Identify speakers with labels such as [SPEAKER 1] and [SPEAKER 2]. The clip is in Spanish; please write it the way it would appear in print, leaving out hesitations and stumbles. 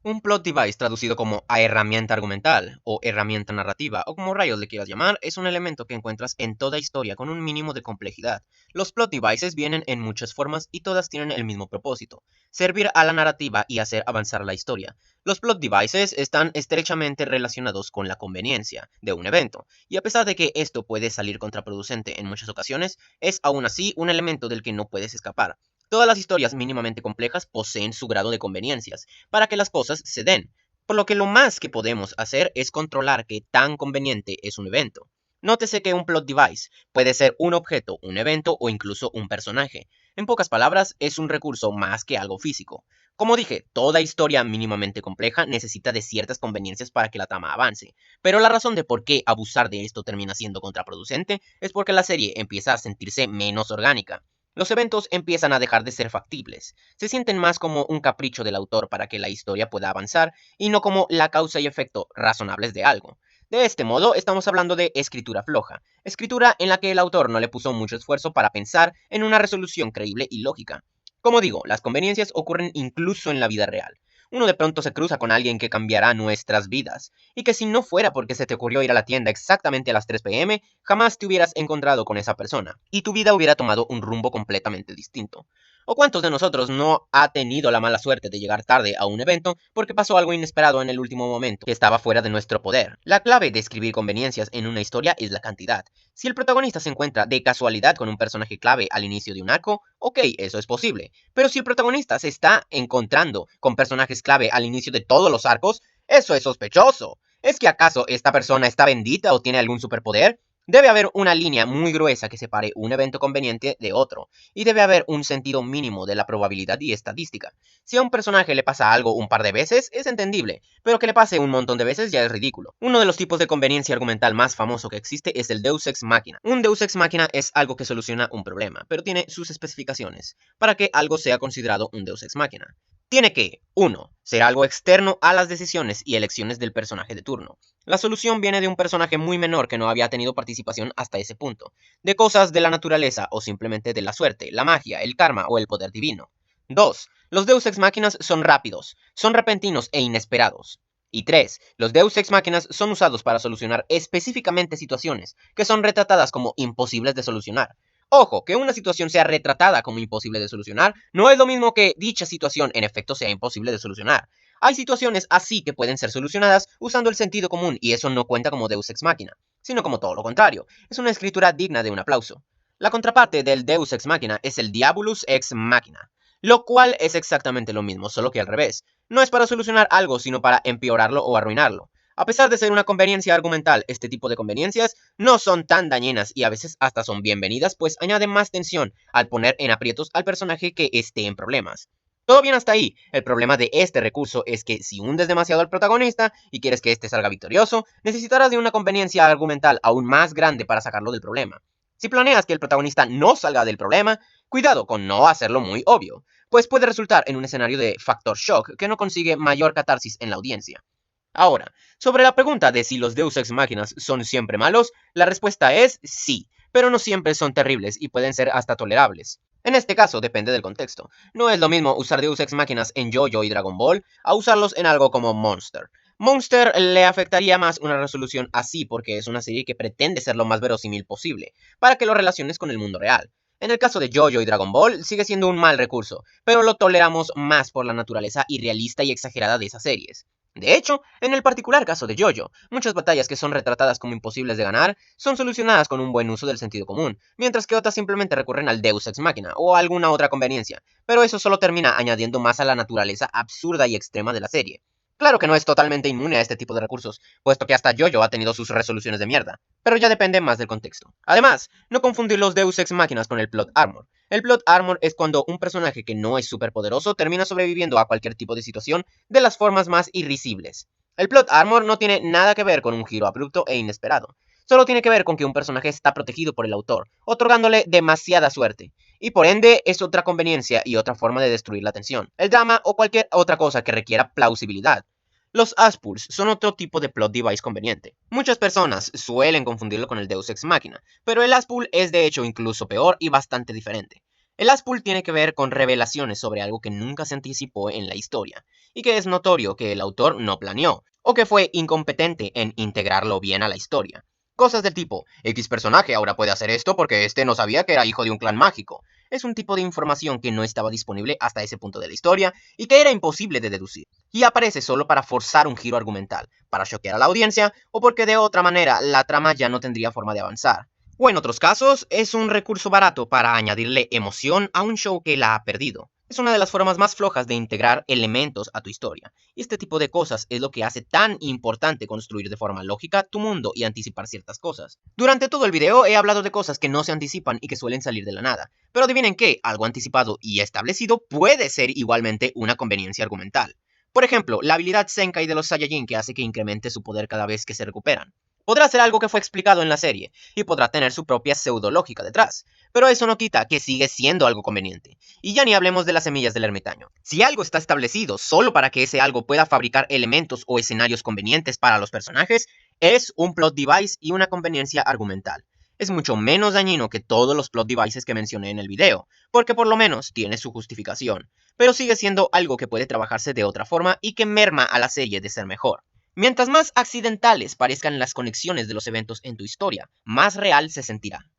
[SPEAKER 1] Un plot device, traducido como a herramienta argumental, o herramienta narrativa, o como rayos le quieras llamar, es un elemento que encuentras en toda historia con un mínimo de complejidad. Los plot devices vienen en muchas formas y todas tienen el mismo propósito: servir a la narrativa y hacer avanzar la historia. Los plot devices están estrechamente relacionados con la conveniencia de un evento, y a pesar de que esto puede salir contraproducente en muchas ocasiones, es aún así un elemento del que no puedes escapar. Todas las historias mínimamente complejas poseen su grado de conveniencias para que las cosas se den, por lo que lo más que podemos hacer es controlar qué tan conveniente es un evento. Nótese que un plot device puede ser un objeto, un evento o incluso un personaje. En pocas palabras, es un recurso más que algo físico. Como dije, toda historia mínimamente compleja necesita de ciertas conveniencias para que la trama avance, pero la razón de por qué abusar de esto termina siendo contraproducente es porque la serie empieza a sentirse menos orgánica. Los eventos empiezan a dejar de ser factibles, se sienten más como un capricho del autor para que la historia pueda avanzar y no como la causa y efecto razonables de algo. De este modo, estamos hablando de escritura floja, escritura en la que el autor no le puso mucho esfuerzo para pensar en una resolución creíble y lógica. Como digo, las conveniencias ocurren incluso en la vida real. Uno de pronto se cruza con alguien que cambiará nuestras vidas, y que si no fuera porque se te ocurrió ir a la tienda exactamente a las 3 p.m., jamás te hubieras encontrado con esa persona, y tu vida hubiera tomado un rumbo completamente distinto. ¿O cuántos de nosotros no ha tenido la mala suerte de llegar tarde a un evento porque pasó algo inesperado en el último momento que estaba fuera de nuestro poder? La clave de escribir conveniencias en una historia es la cantidad. Si el protagonista se encuentra de casualidad con un personaje clave al inicio de un arco, ok, eso es posible. Pero si el protagonista se está encontrando con personajes clave al inicio de todos los arcos, eso es sospechoso. ¿Es que acaso esta persona está bendita o tiene algún superpoder? Debe haber una línea muy gruesa que separe un evento conveniente de otro, y debe haber un sentido mínimo de la probabilidad y estadística. Si a un personaje le pasa algo un par de veces, es entendible, pero que le pase un montón de veces ya es ridículo. Uno de los tipos de conveniencia argumental más famoso que existe es el Deus Ex Machina. Un Deus Ex Machina es algo que soluciona un problema, pero tiene sus especificaciones para que algo sea considerado un Deus Ex Machina. Tiene que, 1. Ser algo externo a las decisiones y elecciones del personaje de turno. La solución viene de un personaje muy menor que no había tenido participación hasta ese punto, de cosas de la naturaleza o simplemente de la suerte, la magia, el karma o el poder divino. 2. Los Deus Ex Máquinas son rápidos, son repentinos e inesperados. Y 3. Los Deus Ex Máquinas son usados para solucionar específicamente situaciones que son retratadas como imposibles de solucionar. Ojo, que una situación sea retratada como imposible de solucionar no es lo mismo que dicha situación en efecto sea imposible de solucionar. Hay situaciones así que pueden ser solucionadas usando el sentido común y eso no cuenta como Deus Ex Machina, sino como todo lo contrario. Es una escritura digna de un aplauso. La contraparte del Deus Ex Machina es el Diabolus Ex Machina, lo cual es exactamente lo mismo, solo que al revés. No es para solucionar algo, sino para empeorarlo o arruinarlo. A pesar de ser una conveniencia argumental, este tipo de conveniencias no son tan dañinas y a veces hasta son bienvenidas, pues añaden más tensión al poner en aprietos al personaje que esté en problemas. Todo bien hasta ahí. El problema de este recurso es que si hundes demasiado al protagonista y quieres que éste salga victorioso, necesitarás de una conveniencia argumental aún más grande para sacarlo del problema. Si planeas que el protagonista no salga del problema, cuidado con no hacerlo muy obvio, pues puede resultar en un escenario de factor shock que no consigue mayor catarsis en la audiencia. Ahora, sobre la pregunta de si los Deus Ex Máquinas son siempre malos, la respuesta es sí, pero no siempre son terribles y pueden ser hasta tolerables. En este caso depende del contexto. No es lo mismo usar Deus Ex Máquinas en JoJo y Dragon Ball a usarlos en algo como Monster. Monster le afectaría más una resolución así porque es una serie que pretende ser lo más verosímil posible, para que lo relaciones con el mundo real. En el caso de JoJo y Dragon Ball sigue siendo un mal recurso, pero lo toleramos más por la naturaleza irrealista y exagerada de esas series. De hecho, en el particular caso de JoJo, muchas batallas que son retratadas como imposibles de ganar son solucionadas con un buen uso del sentido común, mientras que otras simplemente recurren al Deus Ex Machina o a alguna otra conveniencia, pero eso solo termina añadiendo más a la naturaleza absurda y extrema de la serie. Claro que no es totalmente inmune a este tipo de recursos, puesto que hasta JoJo ha tenido sus resoluciones de mierda, pero ya depende más del contexto. Además, no confundir los Deus Ex Máquinas con el Plot Armor. El Plot Armor es cuando un personaje que no es superpoderoso termina sobreviviendo a cualquier tipo de situación de las formas más irrisibles. El Plot Armor no tiene nada que ver con un giro abrupto e inesperado. Solo tiene que ver con que un personaje está protegido por el autor, otorgándole demasiada suerte. Y por ende es otra conveniencia y otra forma de destruir la tensión, el drama o cualquier otra cosa que requiera plausibilidad. Los Aspools son otro tipo de plot device conveniente. Muchas personas suelen confundirlo con el Deus Ex Machina, pero el Aspool es de hecho incluso peor y bastante diferente. El Aspull tiene que ver con revelaciones sobre algo que nunca se anticipó en la historia, y que es notorio que el autor no planeó, o que fue incompetente en integrarlo bien a la historia. Cosas del tipo, X personaje ahora puede hacer esto porque este no sabía que era hijo de un clan mágico. Es un tipo de información que no estaba disponible hasta ese punto de la historia y que era imposible de deducir. Y aparece solo para forzar un giro argumental, para choquear a la audiencia o porque de otra manera la trama ya no tendría forma de avanzar. O en otros casos, es un recurso barato para añadirle emoción a un show que la ha perdido. Es una de las formas más flojas de integrar elementos a tu historia, y este tipo de cosas es lo que hace tan importante construir de forma lógica tu mundo y anticipar ciertas cosas. Durante todo el video he hablado de cosas que no se anticipan y que suelen salir de la nada, pero adivinen qué, algo anticipado y establecido puede ser igualmente una conveniencia argumental. Por ejemplo, la habilidad Zenkai de los Saiyajin que hace que incremente su poder cada vez que se recuperan. Podrá ser algo que fue explicado en la serie, y podrá tener su propia pseudológica detrás, pero eso no quita que sigue siendo algo conveniente. Y ya ni hablemos de las semillas del ermitaño. Si algo está establecido solo para que ese algo pueda fabricar elementos o escenarios convenientes para los personajes, es un plot device y una conveniencia argumental. Es mucho menos dañino que todos los plot devices que mencioné en el video, porque por lo menos tiene su justificación, pero sigue siendo algo que puede trabajarse de otra forma y que merma a la serie de ser mejor. Mientras más accidentales parezcan las conexiones de los eventos en tu historia, más real se sentirá.